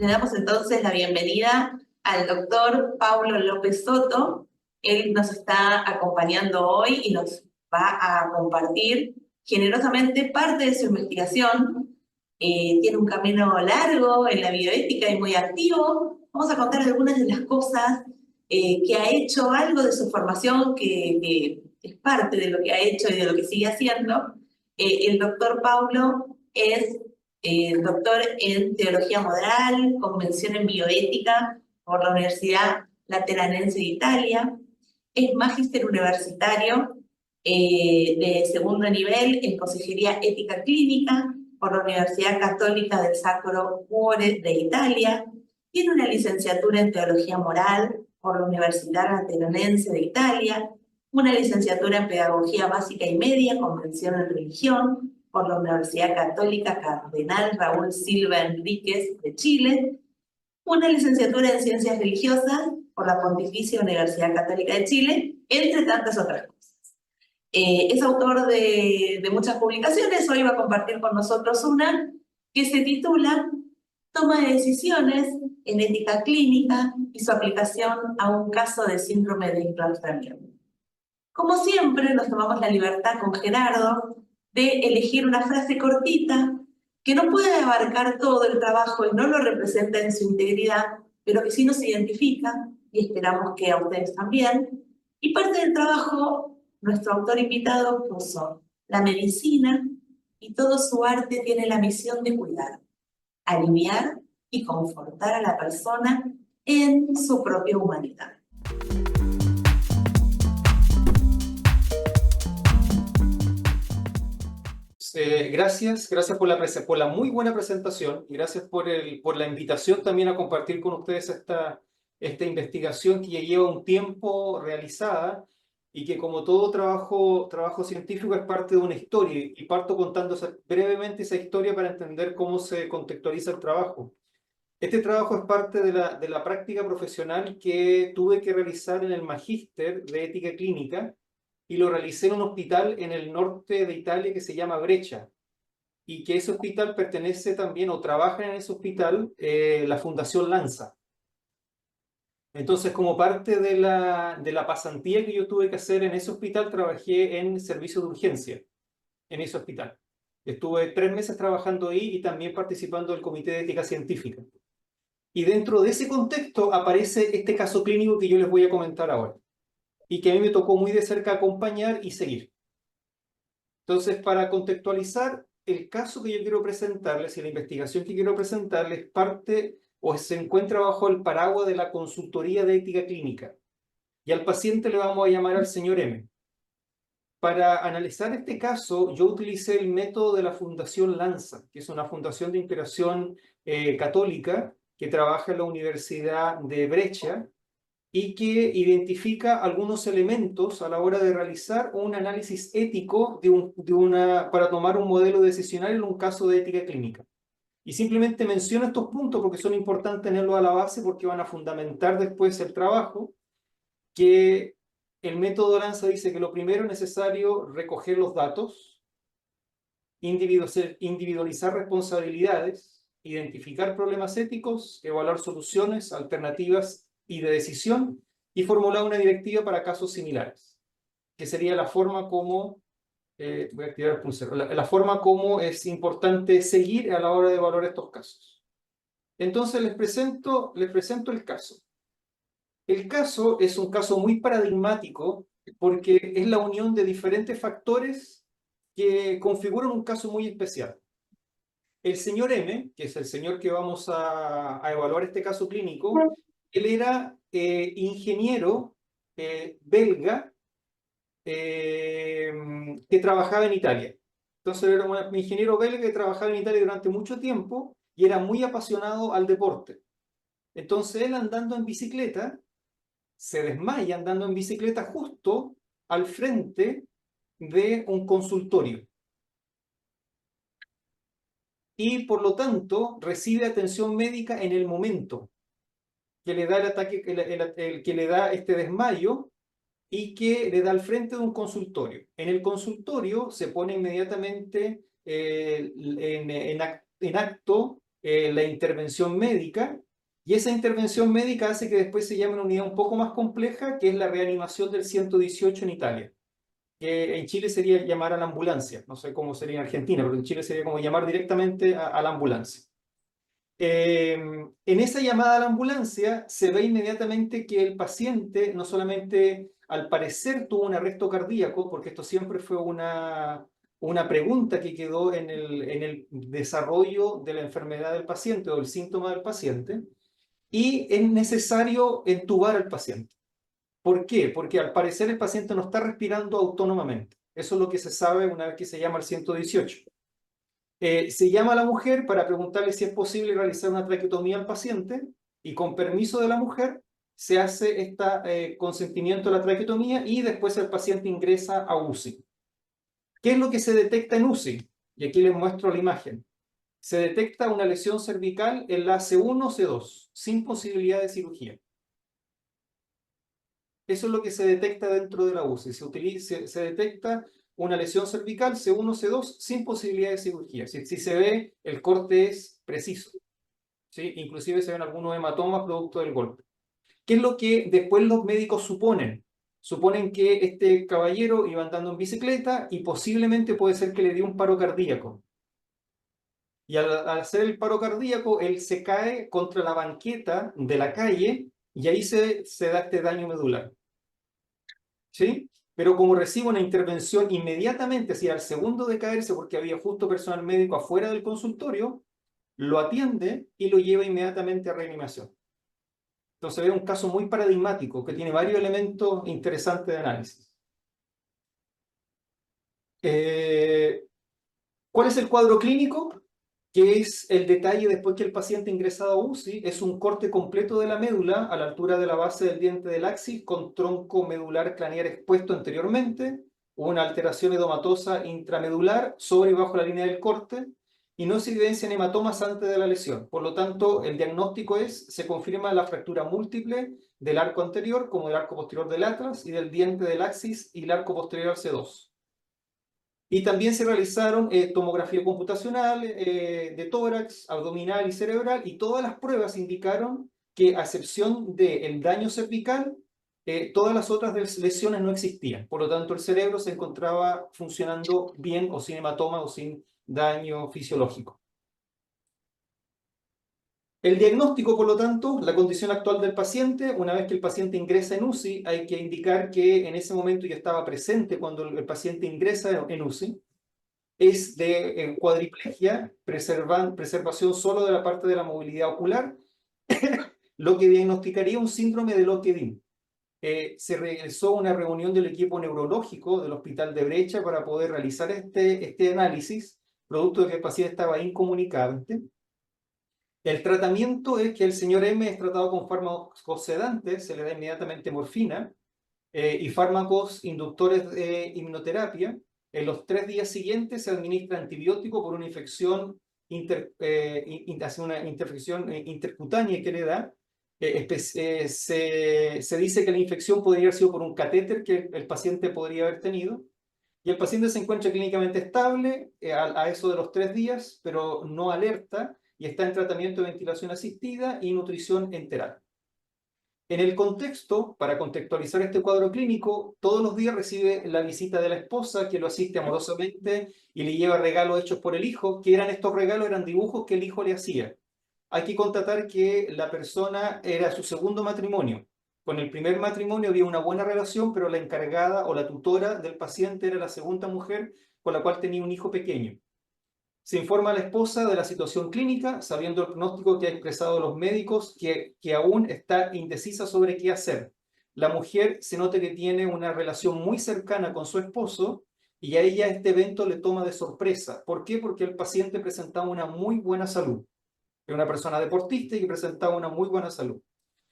damos entonces la bienvenida al doctor Paulo López Soto. Él nos está acompañando hoy y nos va a compartir generosamente parte de su investigación. Tiene un camino largo en la bioética y muy activo. Vamos a contar algunas de las cosas que ha hecho, algo de su formación que es parte de lo que ha hecho y de lo que sigue haciendo. El doctor Paulo es doctor en Teología Moral, con mención en Bioética por la Universidad Lateranense de Italia. Es magíster universitario de segundo nivel en Consejería Ética Clínica por la Universidad Católica del Sacro Cuore de Italia. Tiene una licenciatura en Teología Moral por la Universidad Lateranense de Italia, una licenciatura en Pedagogía Básica y Media con mención en Religión por la Universidad Católica Cardenal Raúl Silva Enríquez de Chile, una licenciatura en Ciencias Religiosas por la Pontificia Universidad Católica de Chile, entre tantas otras cosas. Es autor de muchas publicaciones. Hoy va a compartir con nosotros una que se titula Toma de decisiones en ética clínica y su aplicación a un caso de síndrome de enclaustramiento. Como siempre, nos tomamos la libertad con Gerardo de elegir una frase cortita que no puede abarcar todo el trabajo y no lo representa en su integridad, pero que sí nos identifica, y esperamos que a ustedes también. Y parte del trabajo, nuestro autor invitado puso: la medicina y todo su arte tiene la misión de cuidar, aliviar y confortar a la persona en su propia humanidad. Gracias por la muy buena presentación y gracias por la invitación también a compartir con ustedes esta investigación que ya lleva un tiempo realizada y que, como todo trabajo científico, es parte de una historia, y parto contando brevemente esa historia para entender cómo se contextualiza el trabajo. Este trabajo es parte de la práctica profesional que tuve que realizar en el Magíster de Ética Clínica, y lo realicé en un hospital en el norte de Italia que se llama Brescia, y que ese hospital pertenece también, o trabaja en ese hospital, la Fundación Lanza. Entonces, como parte de la pasantía que yo tuve que hacer en ese hospital, trabajé en servicio de urgencia en ese hospital. Estuve 3 meses trabajando ahí y también participando del Comité de Ética Científica. Y dentro de ese contexto aparece este caso clínico que yo les voy a comentar ahora, y que a mí me tocó muy de cerca acompañar y seguir. Entonces, para contextualizar, el caso que yo quiero presentarles y la investigación que quiero presentarles parte o se encuentra bajo el paraguas de la consultoría de ética clínica. Y al paciente le vamos a llamar al señor M. Para analizar este caso, yo utilicé el método de la Fundación Lanza, que es una fundación de inspiración católica que trabaja en la Universidad de Brescia y que identifica algunos elementos a la hora de realizar un análisis ético para tomar un modelo decisional en un caso de ética clínica. Y simplemente menciono estos puntos porque son importantes tenerlos a la base, porque van a fundamentar después el trabajo. Que el método Lanza dice que lo primero es necesario recoger los datos, individualizar responsabilidades, identificar problemas éticos, evaluar soluciones, alternativas y de decisión, y formular una directiva para casos similares, que sería la forma como, voy a activar el pulsero, la forma como es importante seguir a la hora de evaluar estos casos. Entonces les presento el caso. El caso es un caso muy paradigmático porque es la unión de diferentes factores que configuran un caso muy especial. El señor M, que es el señor que vamos a evaluar este caso clínico, él era ingeniero belga que trabajaba en Italia. Entonces era un ingeniero belga que trabajaba en Italia durante mucho tiempo y era muy apasionado al deporte. Entonces él, andando en bicicleta, se desmaya andando en bicicleta justo al frente de un consultorio. Y por lo tanto recibe atención médica en el momento que le da el ataque, que le da este desmayo, y que le da al frente de un consultorio. En el consultorio se pone inmediatamente en acto la intervención médica, y esa intervención médica hace que después se llame una unidad un poco más compleja, que es la reanimación del 118 en Italia, que en Chile sería llamar a la ambulancia, no sé cómo sería en Argentina, pero en Chile sería como llamar directamente a la ambulancia. En esa llamada a la ambulancia se ve inmediatamente que el paciente no solamente al parecer tuvo un arresto cardíaco, porque esto siempre fue una pregunta que quedó en el desarrollo de la enfermedad del paciente o del síntoma del paciente, y es necesario entubar al paciente. ¿Por qué? Porque al parecer el paciente no está respirando autónomamente. Eso es lo que se sabe una vez que se llama al 118. Se llama a la mujer para preguntarle si es posible realizar una traqueotomía al paciente, y con permiso de la mujer se hace este consentimiento de la traqueotomía, y después el paciente ingresa a UCI. ¿Qué es lo que se detecta en UCI? Y aquí les muestro la imagen. Se detecta una lesión cervical en la C1 C2, sin posibilidad de cirugía. Eso es lo que se detecta dentro de la UCI. Se detecta una lesión cervical C1 C2 sin posibilidad de cirugía. Si se ve, el corte es preciso, ¿sí? Inclusive se ven algunos hematomas producto del golpe. ¿Qué es lo que después los médicos suponen? Suponen que este caballero iba andando en bicicleta y posiblemente puede ser que le dio un paro cardíaco. Y al hacer el paro cardíaco, él se cae contra la banqueta de la calle y ahí se da este daño medular. ¿Sí? Pero como recibe una intervención inmediatamente, así al segundo de caerse, porque había justo personal médico afuera del consultorio, lo atiende y lo lleva inmediatamente a reanimación. Entonces es un caso muy paradigmático que tiene varios elementos interesantes de análisis. Eh, ¿Cuál es el cuadro clínico? Que es el detalle después que el paciente ingresado a UCI, es un corte completo de la médula a la altura de la base del diente del axis, con tronco medular craneal expuesto anteriormente, una alteración edematosa intramedular sobre y bajo la línea del corte, y no se evidencian hematomas antes de la lesión. Por lo tanto, el diagnóstico se confirma la fractura múltiple del arco anterior, como del arco posterior del atlas, y del diente del axis y el arco posterior al C2. Y también se realizaron tomografía computacional de tórax, abdominal y cerebral, y todas las pruebas indicaron que, a excepción del daño cervical, todas las otras lesiones no existían. Por lo tanto, el cerebro se encontraba funcionando bien, o sin hematoma o sin daño fisiológico. El diagnóstico, por lo tanto, la condición actual del paciente: una vez que el paciente ingresa en UCI, hay que indicar que en ese momento ya estaba presente cuando el paciente ingresa en UCI. Es de cuadriplegia, preservación solo de la parte de la movilidad ocular, lo que diagnosticaría un síndrome de Locked-in. Se realizó una reunión del equipo neurológico del Hospital de Brecha para poder realizar este análisis, producto de que el paciente estaba incomunicante. El tratamiento es que el señor M es tratado con fármacos sedantes, se le da inmediatamente morfina, y fármacos inductores de hipnoterapia. En los 3 días siguientes se administra antibiótico por una infección, hace una infección intercutánea que le da. Se dice que la infección podría haber sido por un catéter que el paciente podría haber tenido. Y el paciente se encuentra clínicamente estable a eso de los 3 días, pero no alerta, y está en tratamiento de ventilación asistida y nutrición enteral. En el contexto, para contextualizar este cuadro clínico, todos los días recibe la visita de la esposa, que lo asiste amorosamente y le lleva regalos hechos por el hijo. ¿Qué eran estos regalos? Eran dibujos que el hijo le hacía. Hay que constatar que la persona era su segundo matrimonio. Con el primer matrimonio había una buena relación, pero la encargada o la tutora del paciente era la segunda mujer, con la cual tenía un hijo pequeño. Se informa a la esposa de la situación clínica, sabiendo el pronóstico que han expresado los médicos, que aún está indecisa sobre qué hacer. La mujer se nota que tiene una relación muy cercana con su esposo, y a ella este evento le toma de sorpresa. ¿Por qué? Porque el paciente presentaba una muy buena salud. Era una persona deportista y que presentaba una muy buena salud.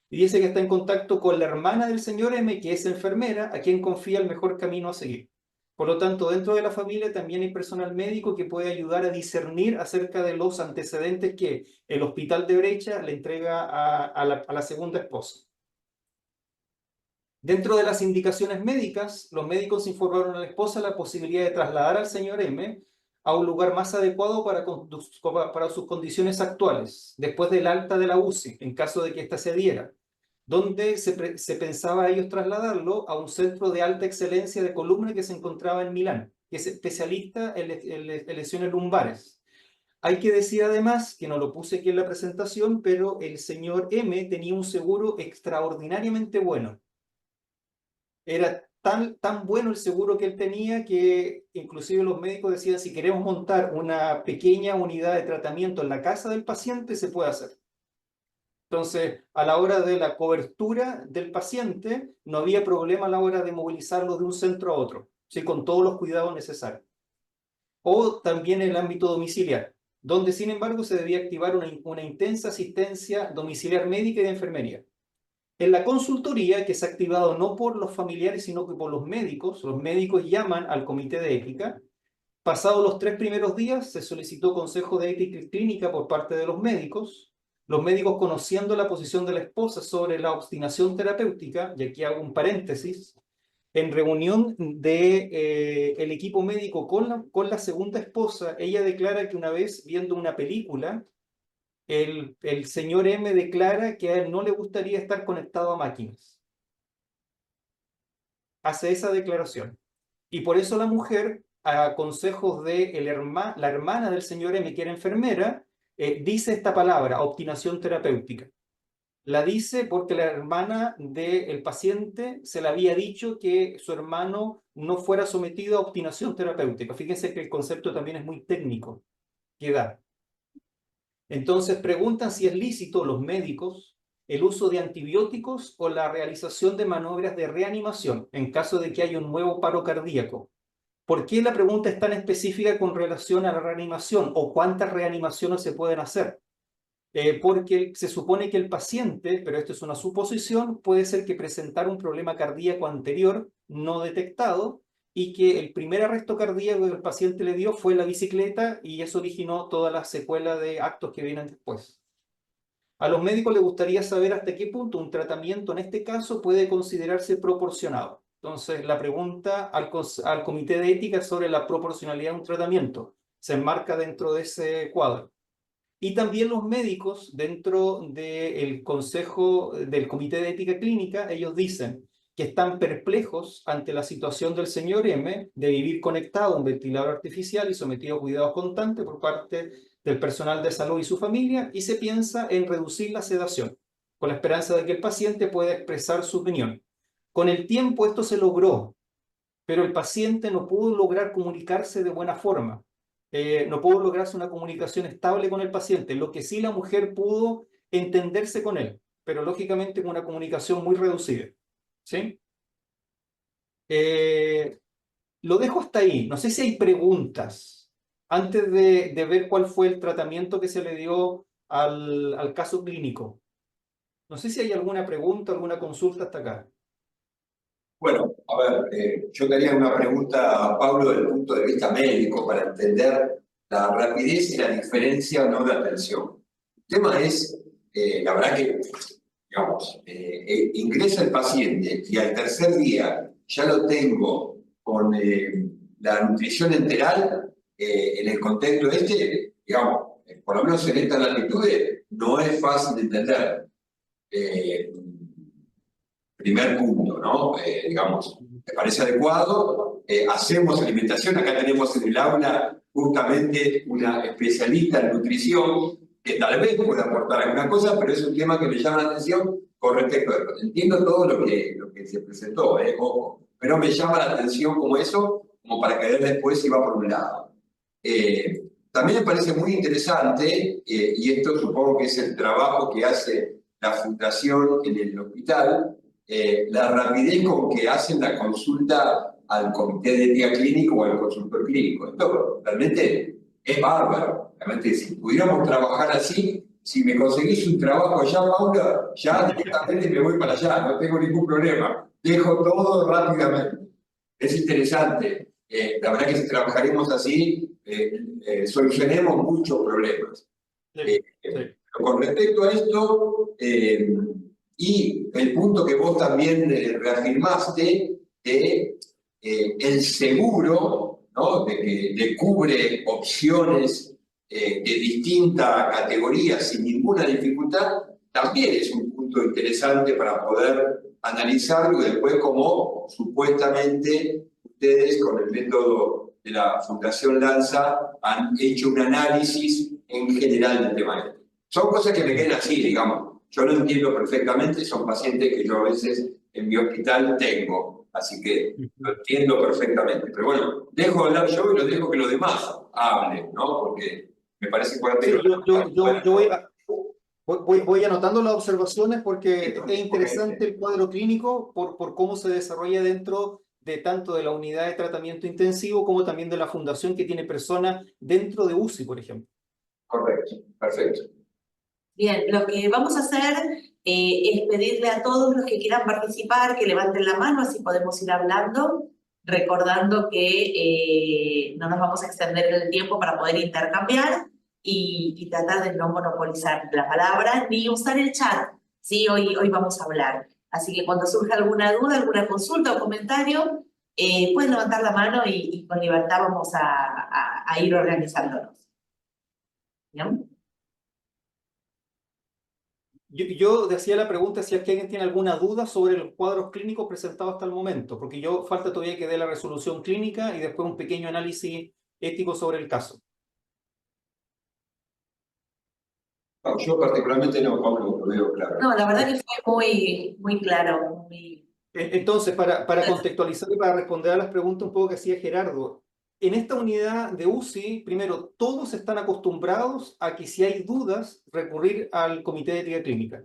Y dice que está en contacto con la hermana del señor M, que es enfermera, a quien confía el mejor camino a seguir. Por lo tanto, dentro de la familia también hay personal médico que puede ayudar a discernir acerca de los antecedentes que el Hospital de Brecha le entrega a la segunda esposa. Dentro de las indicaciones médicas, los médicos informaron a la esposa la posibilidad de trasladar al señor M a un lugar más adecuado para sus condiciones actuales, después del alta de la UCI, en caso de que ésta se diera, donde se pensaba ellos trasladarlo a un centro de alta excelencia de columna que se encontraba en Milán, que es especialista en lesiones lumbares. Hay que decir además, que no lo puse aquí en la presentación, pero el señor M tenía un seguro extraordinariamente bueno. Era tan bueno el seguro que él tenía que inclusive los médicos decían, si queremos montar una pequeña unidad de tratamiento en la casa del paciente, se puede hacer. Entonces, a la hora de la cobertura del paciente, no había problema a la hora de movilizarlo de un centro a otro, ¿sí? Con todos los cuidados necesarios. O también en el ámbito domiciliar, donde sin embargo se debía activar una intensa asistencia domiciliar médica y de enfermería. En la consultoría, que se ha activado no por los familiares, sino que por los médicos llaman al comité de ética. Pasados los 3 primeros días, se solicitó consejo de ética clínica por parte de los médicos conociendo la posición de la esposa sobre la obstinación terapéutica, y aquí hago un paréntesis, en reunión de el equipo médico con la segunda esposa, ella declara que una vez viendo una película, el señor M declara que a él no le gustaría estar conectado a máquinas. Hace esa declaración. Y por eso la mujer, a consejos de la hermana del señor M, que era enfermera, dice esta palabra, obstinación terapéutica. La dice porque la hermana del paciente se le había dicho que su hermano no fuera sometido a obstinación terapéutica. Fíjense que el concepto también es muy técnico que da. Entonces preguntan si es lícito los médicos el uso de antibióticos o la realización de maniobras de reanimación en caso de que haya un nuevo paro cardíaco. ¿Por qué la pregunta es tan específica con relación a la reanimación o cuántas reanimaciones se pueden hacer? Porque se supone que el paciente, pero esto es una suposición, puede ser que presentara un problema cardíaco anterior no detectado y que el primer arresto cardíaco que el paciente le dio fue la bicicleta y eso originó toda la secuela de actos que vienen después. A los médicos les gustaría saber hasta qué punto un tratamiento en este caso puede considerarse proporcionado. Entonces, la pregunta al comité de ética sobre la proporcionalidad de un tratamiento se enmarca dentro de ese cuadro. Y también los médicos, dentro del consejo del comité de ética clínica, ellos dicen que están perplejos ante la situación del señor M de vivir conectado a un ventilador artificial y sometido a cuidados constantes por parte del personal de salud y su familia, y se piensa en reducir la sedación, con la esperanza de que el paciente pueda expresar su opinión. Con el tiempo esto se logró, pero el paciente no pudo lograr comunicarse de buena forma. No pudo lograrse una comunicación estable con el paciente, lo que sí la mujer pudo entenderse con él, pero lógicamente con una comunicación muy reducida. ¿Sí? Lo dejo hasta ahí. No sé si hay preguntas antes de ver cuál fue el tratamiento que se le dio al caso clínico. No sé si hay alguna pregunta, alguna consulta hasta acá. Bueno, a ver, yo tenía una pregunta a Pablo desde el punto de vista médico para entender la rapidez y la diferencia o no de atención. El tema es, la verdad que, digamos, ingresa el paciente y al tercer día ya lo tengo con la nutrición enteral en el contexto este, digamos, por lo menos en estas latitudes, no es fácil de entender. Primer punto, ¿no? Digamos, me parece adecuado. Hacemos alimentación. Acá tenemos en el aula justamente una especialista en nutrición que tal vez pueda aportar alguna cosa, pero es un tema que me llama la atención con respecto a esto. Entiendo todo lo que se presentó, ojo, pero me llama la atención como eso, como para que después si va por un lado. También me parece muy interesante, y esto supongo que es el trabajo que hace la fundación en el hospital, la rapidez con que hacen la consulta al comité de ética clínico o al consultor clínico. Esto realmente es bárbaro. Realmente, si pudiéramos trabajar así, si me conseguís un trabajo allá, Paula, ya directamente me voy para allá, no tengo ningún problema. Dejo todo rápidamente. Es interesante. La verdad que si trabajaremos así, solucionemos muchos problemas. Sí. Con respecto a esto, y el punto que vos también reafirmaste de el seguro, ¿no? De que cubre opciones de distinta categoría sin ninguna dificultad, también es un punto interesante para poder analizarlo y después cómo supuestamente ustedes con el método de la Fundación Lanza han hecho un análisis en general del tema. Son cosas que me quedan así, digamos. Yo lo entiendo perfectamente, son pacientes que yo a veces en mi hospital tengo, así que lo entiendo perfectamente. Pero bueno, dejo de hablar yo y lo dejo que los demás hablen, ¿no? Porque me parece importante Sí, que yo voy anotando las observaciones porque es interesante el cuadro clínico por cómo se desarrolla dentro de tanto de la unidad de tratamiento intensivo como también de la fundación que tiene personas dentro de UCI, por ejemplo. Correcto, perfecto. Bien, lo que vamos a hacer es pedirle a todos los que quieran participar que levanten la mano, así podemos ir hablando, recordando que no nos vamos a extender en el tiempo para poder intercambiar y tratar de no monopolizar la palabra ni usar el chat. Sí, hoy vamos a hablar. Así que cuando surja alguna duda, alguna consulta o comentario, pueden levantar la mano y con libertad vamos a ir organizándonos. ¿Bien? Yo decía la pregunta si es que alguien tiene alguna duda sobre los cuadros clínicos presentados hasta el momento, porque yo falta todavía que dé la resolución clínica y después un pequeño análisis ético sobre el caso. No, yo particularmente no, Pablo, lo veo claro. No, la verdad que fue muy claro. Entonces, para contextualizar y para responder a las preguntas un poco que hacía Gerardo, en esta unidad de UCI, primero, todos están acostumbrados a que si hay dudas, recurrir al Comité de Ética Clínica.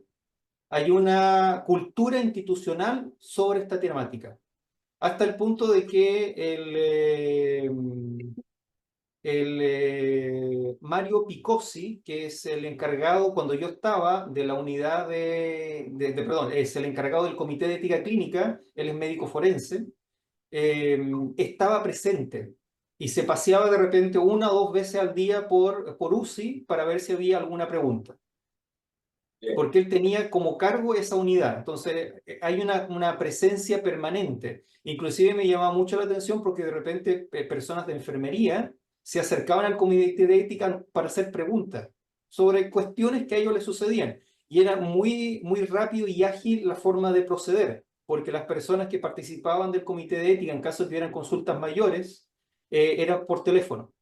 Hay una cultura institucional sobre esta temática, hasta el punto de que Mario Picossi, que es el encargado, cuando yo estaba de la unidad perdón, es el encargado del Comité de Ética Clínica, él es médico forense, estaba presente y se paseaba de repente 1 o 2 veces al día por UCI para ver si había alguna pregunta. Porque él tenía como cargo esa unidad. Entonces, hay una presencia permanente. Inclusive me llama mucho la atención porque de repente personas de enfermería se acercaban al comité de ética para hacer preguntas sobre cuestiones que a ellos les sucedían. Y era muy rápido y ágil la forma de proceder, porque las personas que participaban del comité de ética, en caso de que tuvieran consultas mayores, era por teléfono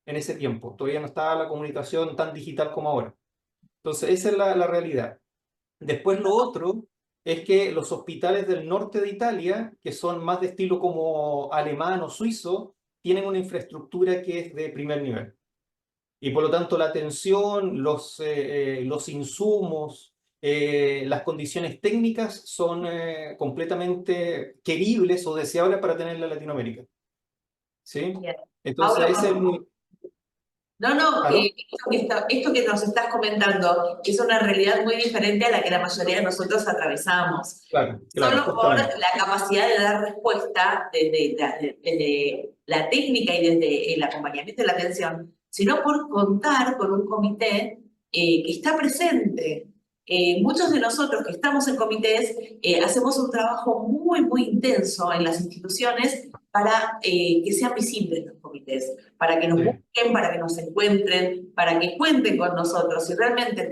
en ese tiempo. Todavía no estaba la comunicación tan digital como ahora. Entonces, esa es la realidad. Después lo otro es que los hospitales del norte de Italia, que son más de estilo como alemán o suizo, tienen una infraestructura que es de primer nivel. Y por lo tanto la atención, los insumos, las condiciones técnicas son completamente queribles o deseables para tenerla en Latinoamérica. ¿Sí? Bien. Entonces, Ahora, ese es muy... no, ¿Aló? que esto que nos estás comentando es una realidad muy diferente a la que la mayoría de nosotros atravesamos. Claro, Solo por justamente. la capacidad de dar respuesta desde la técnica y desde el acompañamiento y la atención, sino por contar con un comité que está presente. Muchos de nosotros que estamos en comités hacemos un trabajo muy intenso en las instituciones para que sean visibles los comités, para que nos Sí. busquen, para que nos encuentren, para que cuenten con nosotros y realmente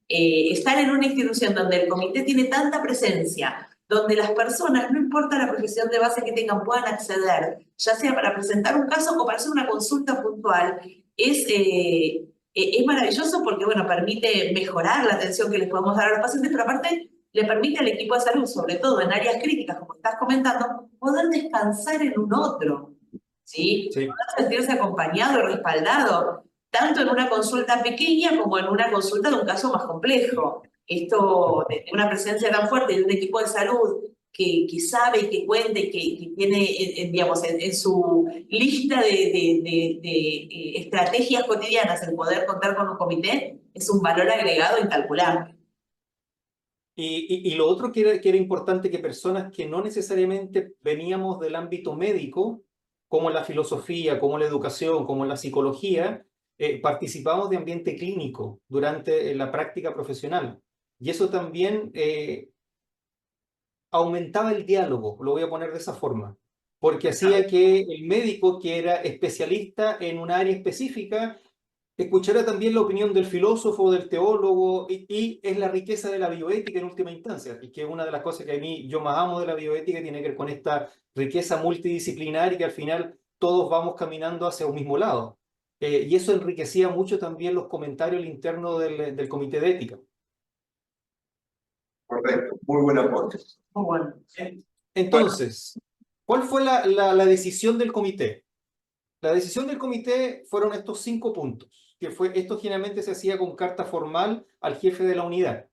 estar en una institución donde el comité tiene tanta presencia, donde las personas, no importa la profesión de base que tengan, puedan acceder, ya sea para presentar un caso o para hacer una consulta puntual, es maravilloso porque, bueno, permite mejorar la atención que les podemos dar a los pacientes, pero aparte le permite al equipo de salud, sobre todo en áreas críticas, como estás comentando, poder descansar en un otro, ¿sí? Sí. Poder sentirse acompañado y respaldado, tanto en una consulta pequeña como en una consulta de un caso más complejo. Esto de una presencia tan fuerte de un equipo de salud que sabe y que cuenta y que tiene, digamos, en su lista de estrategias cotidianas el poder contar con un comité, es un valor agregado incalculable. Y lo otro que era importante, que personas que no necesariamente veníamos del ámbito médico, como la filosofía, como la educación, como la psicología, participamos de ambiente clínico durante la práctica profesional. Y eso también aumentaba el diálogo, lo voy a poner de esa forma, porque hacía que el médico, que era especialista en un área específica, escuchara también la opinión del filósofo, del teólogo, y es la riqueza de la bioética en última instancia, y que una de las cosas que a mí yo más amo de la bioética tiene que ver con esta riqueza multidisciplinar y que al final todos vamos caminando hacia un mismo lado. Y eso enriquecía mucho también los comentarios internos del comité de ética. Correcto, muy buen aporte. Muy bueno. Entonces, ¿cuál fue la decisión del comité? La decisión del comité fueron estos 5 puntos, esto generalmente se hacía con carta formal al jefe de la unidad.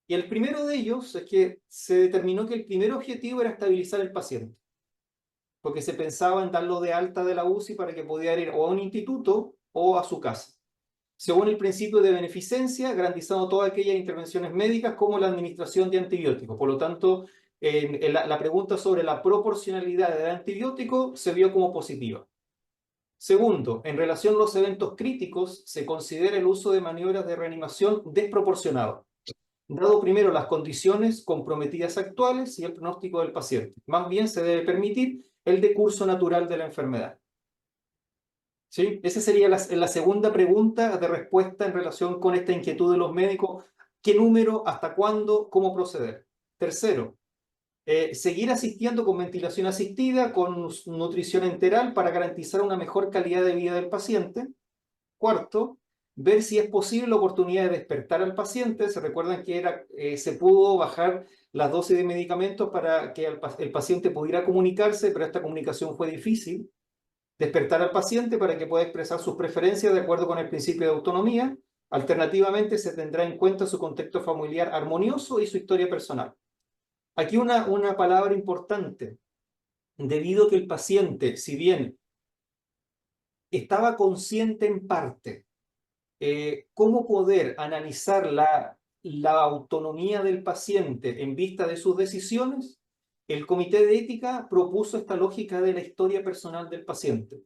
Y el primero de ellos es que se determinó que el primer objetivo era estabilizar el paciente, porque se pensaba en darlo de alta de la UCI para que pudiera ir o a un instituto o a su casa, según el principio de beneficencia, garantizando todas aquellas intervenciones médicas como la administración de antibióticos. Por lo tanto, la pregunta sobre la proporcionalidad del antibiótico se vio como positiva. Segundo, en relación a los eventos críticos, se considera el uso de maniobras de reanimación desproporcionado, dado primero las condiciones comprometidas actuales y el pronóstico del paciente. Más bien se debe permitir el decurso natural de la enfermedad. ¿Sí? Esa sería la segunda pregunta de respuesta en relación con esta inquietud de los médicos. ¿Qué número? ¿Hasta cuándo? ¿Cómo proceder? Tercero, seguir asistiendo con ventilación asistida, con nutrición enteral para garantizar una mejor calidad de vida del paciente. Cuarto, ver si es posible la oportunidad de despertar al paciente. Se recuerdan que se pudo bajar las dosis de medicamentos para que el paciente pudiera comunicarse, pero esta comunicación fue difícil. Despertar al paciente para que pueda expresar sus preferencias de acuerdo con el principio de autonomía. Alternativamente, se tendrá en cuenta su contexto familiar armonioso y su historia personal. Aquí una palabra importante, debido a que el paciente, si bien estaba consciente en parte, cómo poder analizar la autonomía del paciente en vista de sus decisiones, el comité de ética propuso esta lógica de la historia personal del paciente.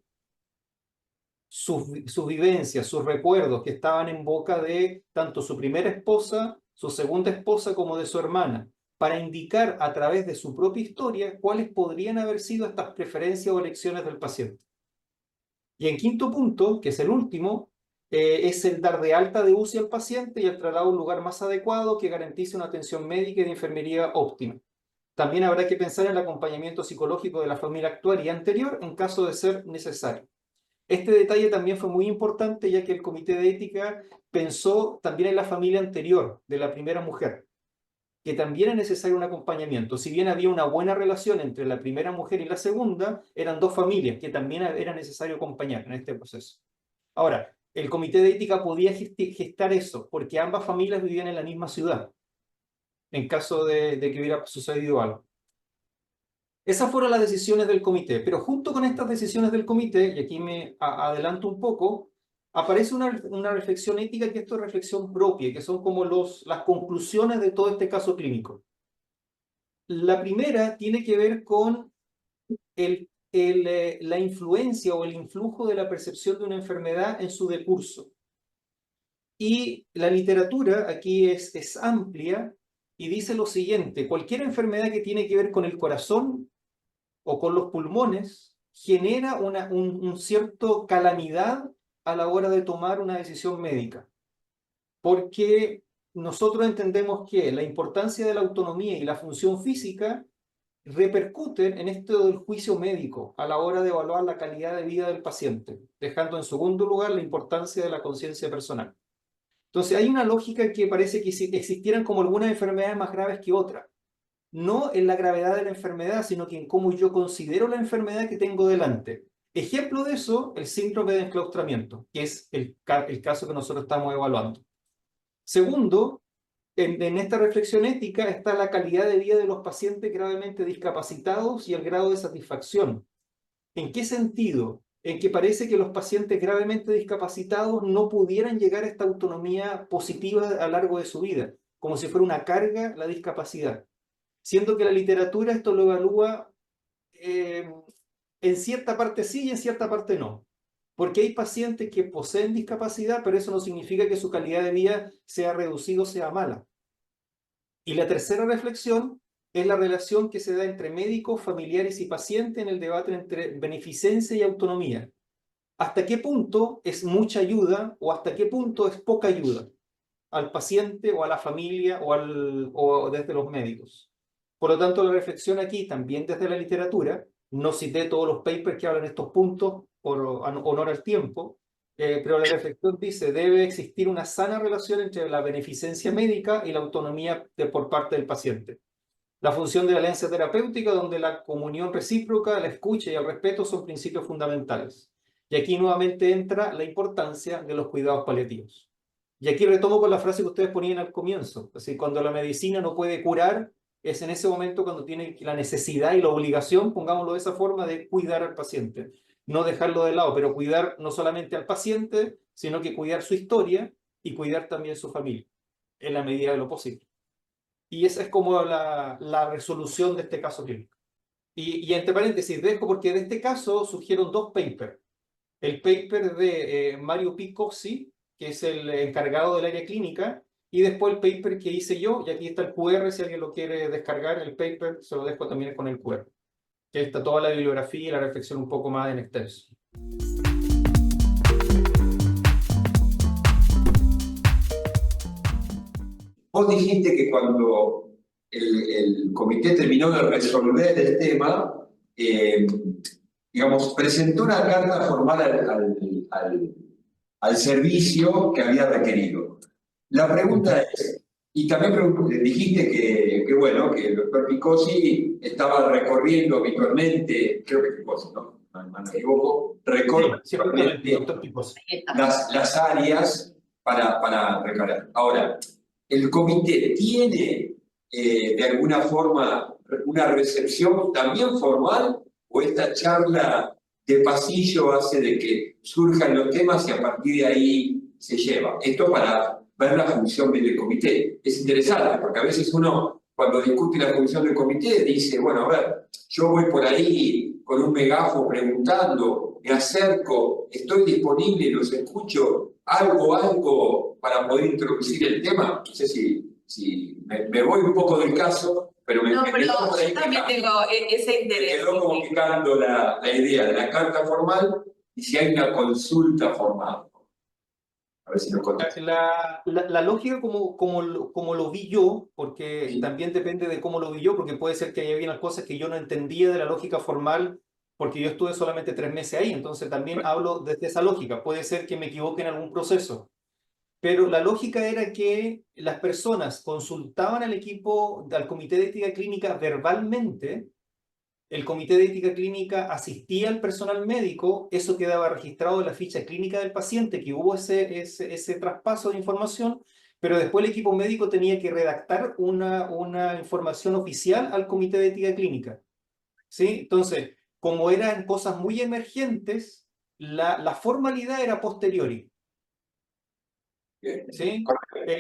Sus vivencias, sus recuerdos que estaban en boca de tanto su primera esposa, su segunda esposa, como de su hermana, para indicar a través de su propia historia cuáles podrían haber sido estas preferencias o elecciones del paciente. Y en quinto punto, que es el último, es el dar de alta de UCI al paciente y el traslado a un lugar más adecuado que garantice una atención médica y de enfermería óptima. También habrá que pensar en el acompañamiento psicológico de la familia actual y anterior en caso de ser necesario. Este detalle también fue muy importante, ya que el comité de ética pensó también en la familia anterior de la primera mujer, que también es necesario un acompañamiento. Si bien había una buena relación entre la primera mujer y la segunda, eran 2 familias que también era necesario acompañar en este proceso. Ahora, el comité de ética podía gestar eso, porque ambas familias vivían en la misma ciudad, en caso de que hubiera sucedido algo. Esas fueron las decisiones del comité, pero junto con estas decisiones del comité, y aquí me adelanto un poco, aparece una reflexión ética, que esto es reflexión propia, que son como las conclusiones de todo este caso clínico. La primera tiene que ver con la influencia o el influjo de la percepción de una enfermedad en su decurso. Y la literatura aquí es amplia y dice lo siguiente: cualquier enfermedad que tiene que ver con el corazón o con los pulmones genera un cierto calamidad a la hora de tomar una decisión médica. Porque nosotros entendemos que la importancia de la autonomía y la función física repercuten en esto del juicio médico a la hora de evaluar la calidad de vida del paciente, dejando en segundo lugar la importancia de la conciencia personal. Entonces hay una lógica que parece que existieran como algunas enfermedades más graves que otras, no en la gravedad de la enfermedad, sino que en cómo yo considero la enfermedad que tengo delante. Ejemplo de eso, el síndrome de enclaustramiento, que es el caso que nosotros estamos evaluando. Segundo, en esta reflexión ética está la calidad de vida de los pacientes gravemente discapacitados y el grado de satisfacción. ¿En qué sentido? En que parece que los pacientes gravemente discapacitados no pudieran llegar a esta autonomía positiva a lo largo de su vida, como si fuera una carga la discapacidad. Siendo que la literatura esto lo evalúa en cierta parte sí y en cierta parte no. Porque hay pacientes que poseen discapacidad, pero eso no significa que su calidad de vida sea reducida o sea mala. Y la tercera reflexión es la relación que se da entre médicos, familiares y pacientes en el debate entre beneficencia y autonomía. ¿Hasta qué punto es mucha ayuda o hasta qué punto es poca ayuda al paciente o a la familia o desde los médicos? Por lo tanto, la reflexión aquí, también desde la literatura, no cité todos los papers que hablan de estos puntos por honor al tiempo, pero la reflexión dice, debe existir una sana relación entre la beneficencia médica y la autonomía por parte del paciente. La función de la alianza terapéutica, donde la comunión recíproca, la escucha y el respeto son principios fundamentales. Y aquí nuevamente entra la importancia de los cuidados paliativos. Y aquí retomo con la frase que ustedes ponían al comienzo. Así, cuando la medicina no puede curar, es en ese momento cuando tiene la necesidad y la obligación, pongámoslo de esa forma, de cuidar al paciente. No dejarlo de lado, pero cuidar no solamente al paciente, sino que cuidar su historia y cuidar también su familia, en la medida de lo posible. Y esa es como la resolución de este caso clínico. Y entre paréntesis, dejo porque de este caso surgieron dos papers. El paper de Mario Picozzi, que es el encargado del área clínica, y después el paper que hice yo, y aquí está el QR, si alguien lo quiere descargar, el paper, se lo dejo también con el QR, que está toda la bibliografía y la reflexión un poco más en extenso. Vos dijiste que cuando el comité terminó de resolver el tema, digamos, presentó una carta formal al servicio que había requerido. La pregunta es, y también dijiste que, bueno, que el doctor Picozzi estaba recorriendo habitualmente, creo que Picozzi, ¿no? No me equivoco, recorre Sí, el doctor Picozzi. las áreas para recargar. Ahora, ¿el comité tiene de alguna forma una recepción también formal o esta charla de pasillo hace de que surjan los temas y a partir de ahí se lleva? Esto para ver la función del comité. Es interesante porque a veces uno cuando discute la función del comité dice, bueno, a ver, yo voy por ahí con un megáfono preguntando, me acerco, estoy disponible, los escucho, algo para poder introducir el tema. No sé si me voy un poco del caso, pero No, pero quedó por ahí yo también tengo ese me interés. quedó como picando la idea de la carta formal y si hay una consulta formal. A ver si lo contesto. La lógica como lo vi yo, porque también depende de cómo lo vi yo, porque puede ser que haya unas cosas que yo no entendía de la lógica formal, porque yo estuve solamente 3 meses ahí, entonces también hablo desde esa lógica. Puede ser que me equivoque en algún proceso, pero la lógica era que las personas consultaban al equipo, al comité de ética clínica verbalmente. El comité de ética clínica asistía al personal médico, eso quedaba registrado en la ficha clínica del paciente, que hubo ese traspaso de información, pero después el equipo médico tenía que redactar una información oficial al comité de ética clínica. ¿Sí? Entonces, como eran cosas muy emergentes, la formalidad era posteriori. ¿Sí?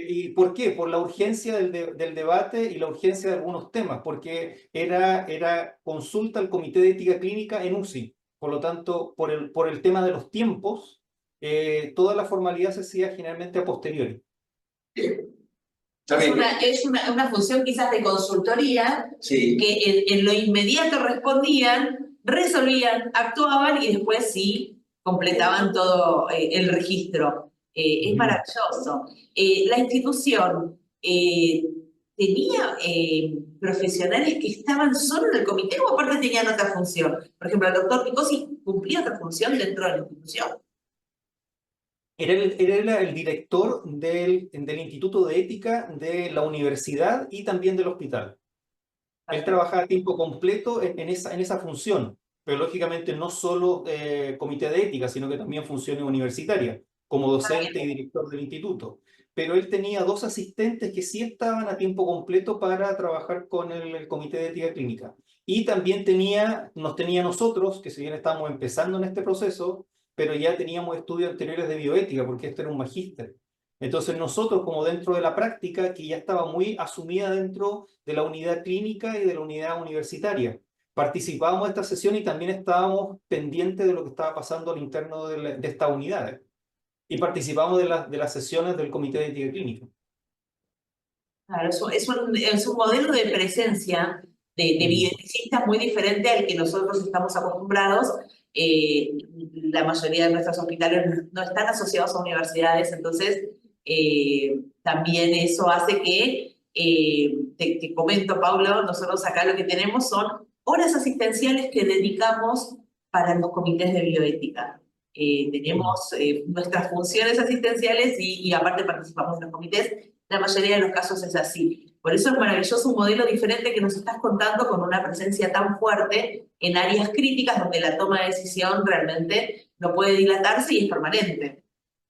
¿Y por qué? Por la urgencia del debate y la urgencia de algunos temas, porque era consulta al Comité de Ética Clínica en UCI. Por lo tanto, por el tema de los tiempos, toda la formalidad se hacía generalmente a posteriori. Es una función quizás de consultoría, Sí. que en lo inmediato respondían, resolvían, actuaban y después sí completaban todo el registro. Es maravilloso. La institución tenía profesionales que estaban solo en el comité o aparte tenían otra función. Por ejemplo, el doctor Picozzi cumplía otra función dentro de la institución. Era el director del Instituto de Ética de la universidad y también del hospital. Él trabajaba a tiempo completo en esa función, pero lógicamente no solo comité de ética, sino que también funciones universitarias, como docente y director del instituto. Pero él tenía 2 asistentes que sí estaban a tiempo completo para trabajar con el comité de ética clínica. Y también nos tenía nosotros, que si bien estábamos empezando en este proceso, pero ya teníamos estudios anteriores de bioética, porque este era un magíster. Entonces nosotros, como dentro de la práctica, que ya estaba muy asumida dentro de la unidad clínica y de la unidad universitaria, participábamos de esta sesión y también estábamos pendientes de lo que estaba pasando al interno de estas unidades. Y participábamos de las sesiones del Comité de Ética Clínica. Claro, es un modelo de presencia de bioeticistas muy diferente al que nosotros estamos acostumbrados. Eh, la mayoría de nuestros hospitales no están asociados a universidades, entonces también eso hace que, te comento, Paulo, nosotros acá lo que tenemos son horas asistenciales que dedicamos para los comités de bioética. Tenemos nuestras funciones asistenciales y aparte participamos en los comités. La mayoría de los casos es así. Por eso es maravilloso un modelo diferente que nos estás contando con una presencia tan fuerte en áreas críticas donde la toma de decisión realmente no puede dilatarse y es permanente.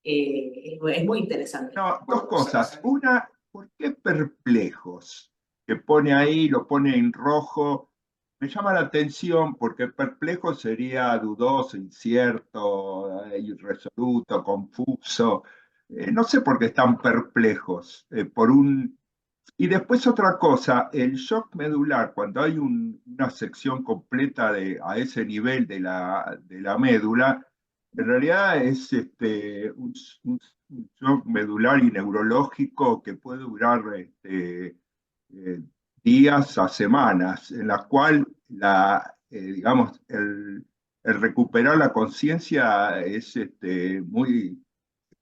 Es muy interesante. No, dos cosas. Una, ¿por qué perplejos? Que pone ahí, lo pone en rojo. Me llama la atención porque perplejo sería dudoso, incierto, irresoluto, confuso. No sé por qué están perplejos. Y después otra cosa, el shock medular, cuando hay una sección completa a ese nivel de la médula, en realidad es un shock medular y neurológico que puede durar eh, días a semanas, en la cual digamos, el recuperar la conciencia es